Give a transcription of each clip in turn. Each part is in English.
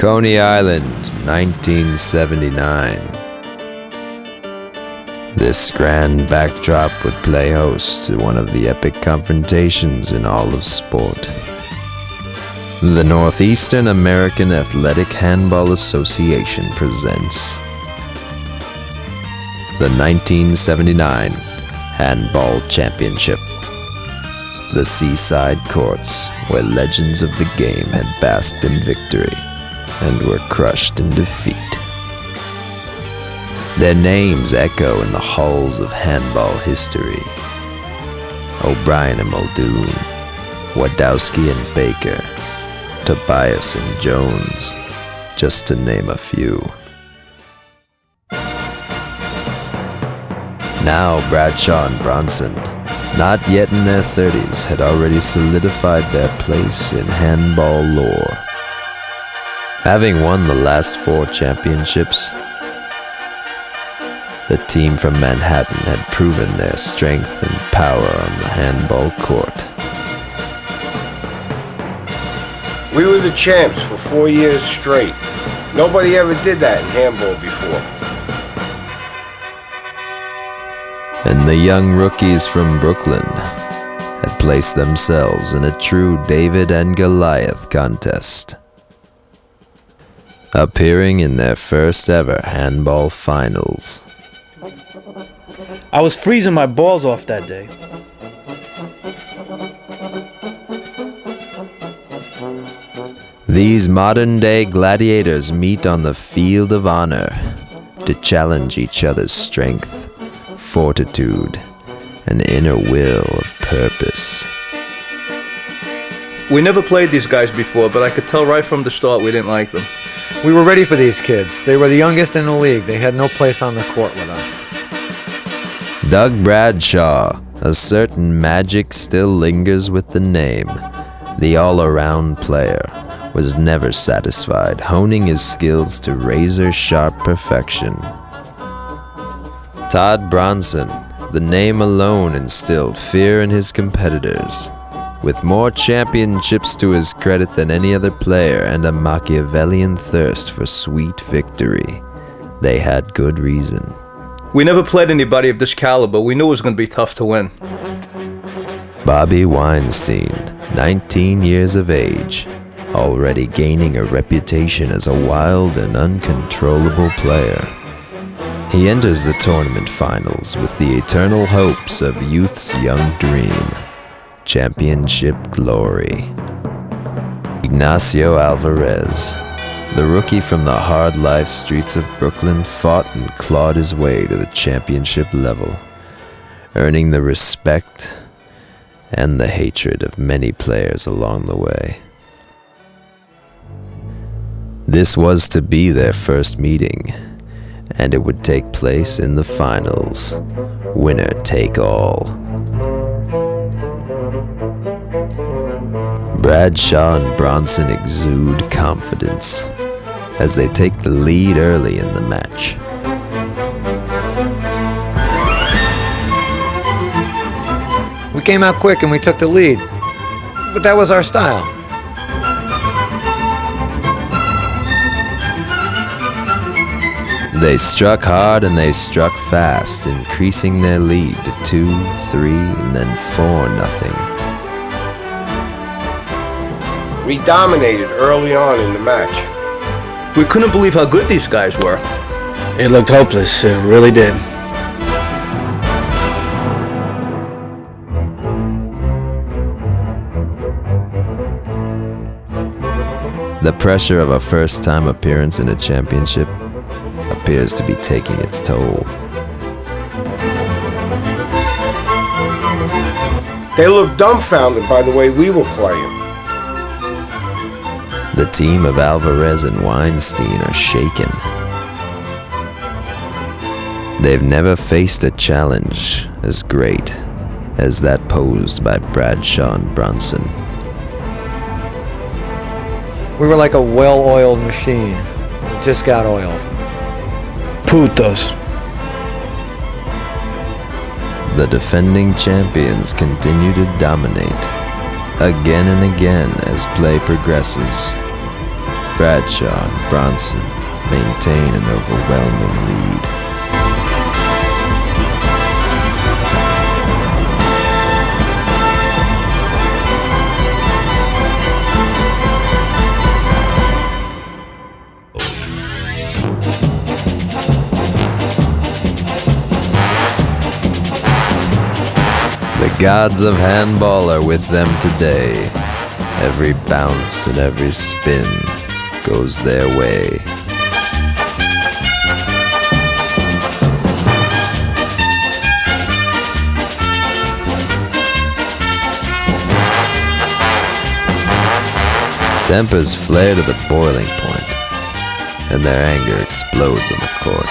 Coney Island, 1979. This grand backdrop would play host to one of the epic confrontations in all of sport. The Northeastern American Athletic Handball Association presents the 1979 Handball Championship. The seaside courts where legends of the game had basked in victory and were crushed in defeat. Their names echo in the halls of handball history. O'Brien and Muldoon, Wadowski and Baker, Tobias and Jones, just to name a few. Now Bradshaw and Bronson, not yet in their 30s, had already solidified their place in handball lore. Having won the last 4 championships, the team from Manhattan had proven their strength and power on the handball court. We were the champs for 4 years straight. Nobody ever did that in handball before. And the young rookies from Brooklyn had placed themselves in a true David and Goliath contest, appearing in their first ever handball finals. I was freezing my balls off that day. These modern-day gladiators meet on the field of honor to challenge each other's strength, fortitude, and inner will of purpose. We never played these guys before, but I could tell right from the start we didn't like them. We were ready for these kids. They were the youngest in the league. They had no place on the court with us. Doug Bradshaw, a certain magic still lingers with the name. The all-around player was never satisfied, honing his skills to razor-sharp perfection. Todd Bronson, the name alone instilled fear in his competitors. With more championships to his credit than any other player and a Machiavellian thirst for sweet victory, they had good reason. We never played anybody of this caliber. We knew it was going to be tough to win. Bobby Weinstein, 19 years of age, already gaining a reputation as a wild and uncontrollable player. He enters the tournament finals with the eternal hopes of youth's young dream, championship glory. Ignacio Alvarez, the rookie from the hard life streets of Brooklyn, fought and clawed his way to the championship level, earning the respect and the hatred of many players along the way. This was to be their first meeting, and it would take place in the finals, winner take all. Bradshaw and Bronson exude confidence as they take the lead early in the match. We came out quick and we took the lead, but that was our style. They struck hard and they struck fast, increasing their lead to 2, 3, and then 4-0. We dominated early on in the match. We couldn't believe how good these guys were. It looked hopeless, it really did. The pressure of a first-time appearance in a championship appears to be taking its toll. They looked dumbfounded by the way we were playing. The team of Alvarez and Weinstein are shaken. They've never faced a challenge as great as that posed by Bradshaw and Bronson. We were like a well-oiled machine. It just got oiled. Putos. The defending champions continue to dominate, again and again as play progresses. Bradshaw and Bronson maintain an overwhelming lead. The gods of handball are with them today. Every bounce and every spin goes their way. Tempers flare to the boiling point, and their anger explodes on the court.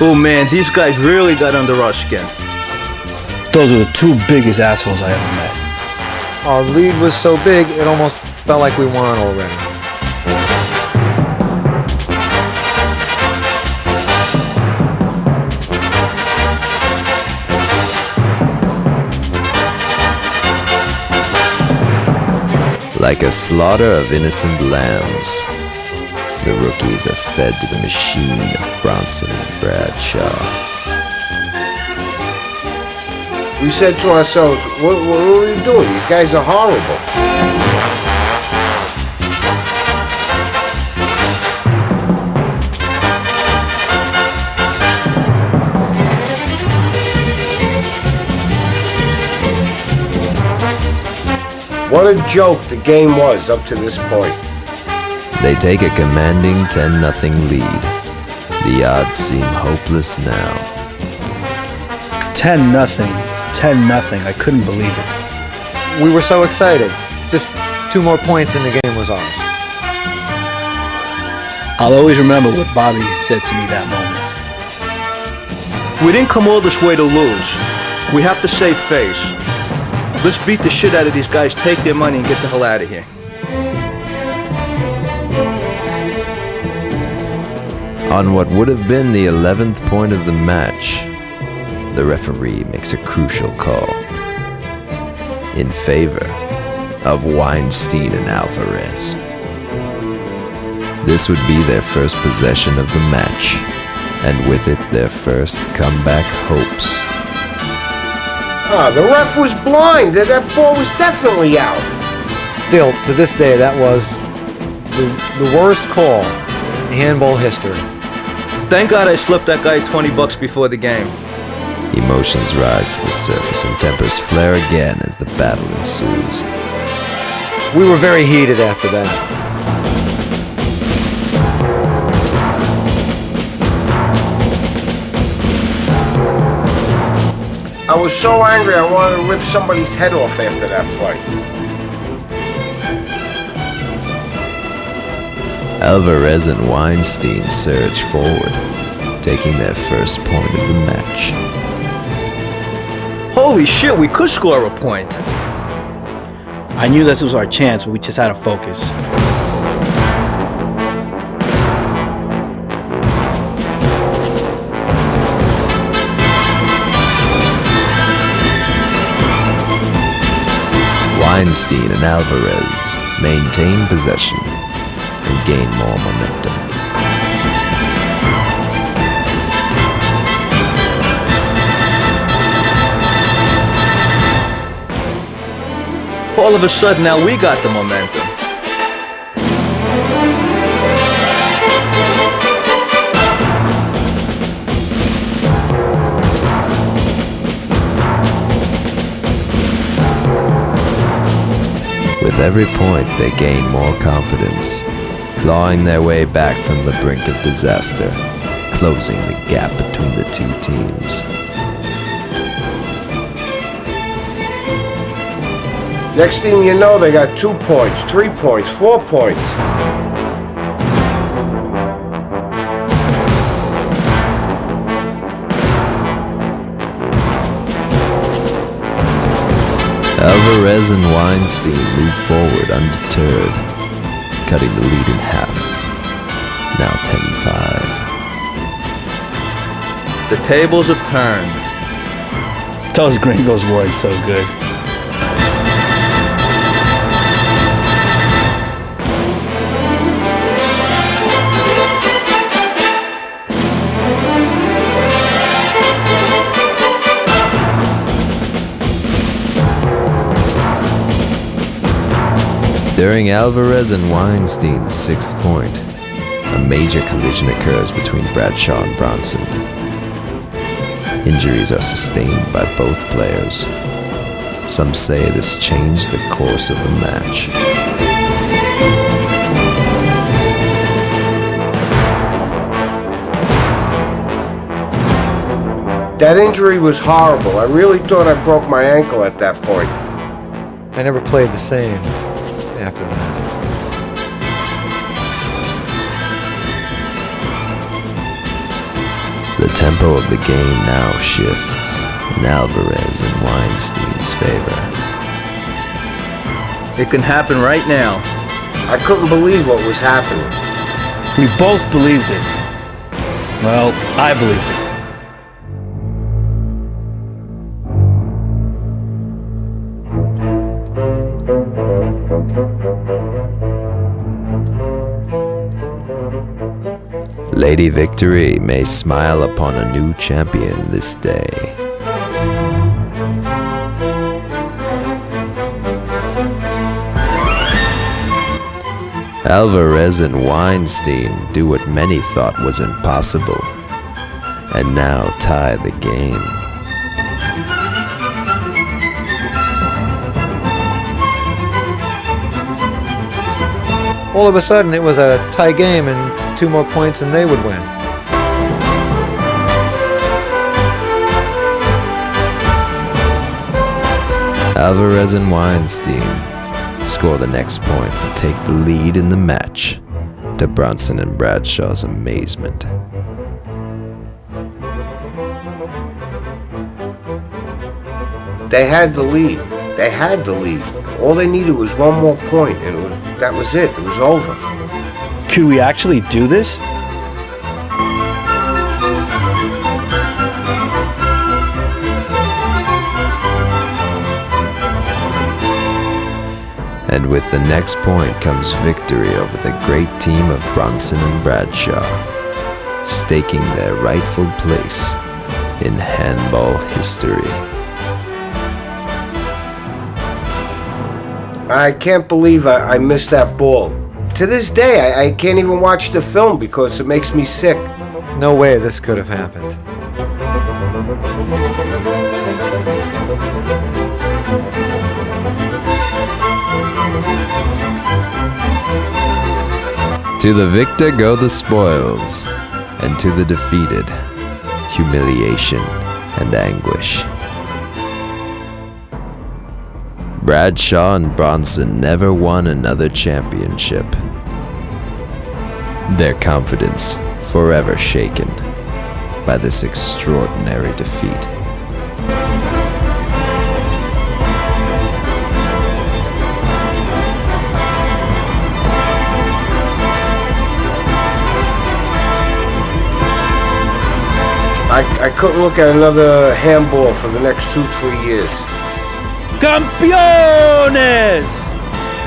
Oh man, these guys really got under our skin. Those are the two biggest assholes I ever met. Our lead was so big, it almost felt like we won already. Like a slaughter of innocent lambs, the rookies are fed to the machine of Bronson and Bradshaw. We said to ourselves, what are we doing? These guys are horrible. What a joke the game was up to this point. They take a commanding 10-0 lead. The odds seem hopeless now. 10-0. 10-0. I couldn't believe it. We were so excited. Just 2 more points and the game was ours. I'll always remember what Bobby said to me that moment. We didn't come all this way to lose. We have to save face. Let's beat the shit out of these guys, take their money, and get the hell out of here. On what would have been the 11th point of the match, the referee makes a crucial call in favor of Weinstein and Alvarez. This would be their first possession of the match, and with it their first comeback hopes. The ref was blind. That ball was definitely out. Still, to this day, that was the worst call in handball history. Thank God I slipped that guy $20 before the game. Emotions rise to the surface and tempers flare again as the battle ensues. We were very heated after that. I was so angry I wanted to rip somebody's head off after that play. Alvarez and Weinstein surge forward, taking their first point of the match. Holy shit, we could score a point. I knew this was our chance, but we just had to focus. Weinstein and Alvarez maintain possession and gain more momentum. All of a sudden now we got the momentum. With every point, they gain more confidence, clawing their way back from the brink of disaster, closing the gap between the two teams. Next thing you know, they got 2 points, 3 points, 4 points. Alvarez and Weinstein move forward undeterred, cutting the lead in half. Now 10-5. The tables have turned. Those gringos were so good. During Alvarez and Weinstein's sixth point, a major collision occurs between Bradshaw and Bronson. Injuries are sustained by both players. Some say this changed the course of the match. That injury was horrible. I really thought I broke my ankle at that point. I never played the same after that. The tempo of the game now shifts in Alvarez and Weinstein's favor. It can happen right now. I couldn't believe what was happening. We both believed it. Well, I believed it. Lady Victory may smile upon a new champion this day. Alvarez and Weinstein do what many thought was impossible, and now tie the game. All of a sudden, it was a tie game and 2 more points and they would win. Alvarez and Weinstein score the next point and take the lead in the match, to Bronson and Bradshaw's amazement. They had the lead. They had the lead. All they needed was 1 more point, and that was it. It was over. Could we actually do this? And with the next point comes victory over the great team of Bronson and Bradshaw, staking their rightful place in handball history. I can't believe I missed that ball. To this day, I can't even watch the film because it makes me sick. No way this could have happened. To the victor go the spoils, and to the defeated, humiliation and anguish. Bradshaw and Bronson never won another championship. Their confidence forever shaken by this extraordinary defeat. I couldn't look at another handball for the next 2-3 years. Campeones!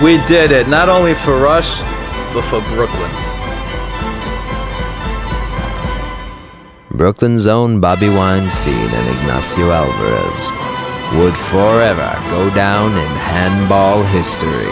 We did it, not only for us, but for Brooklyn. Brooklyn's own Bobby Weinstein and Ignacio Alvarez would forever go down in handball history.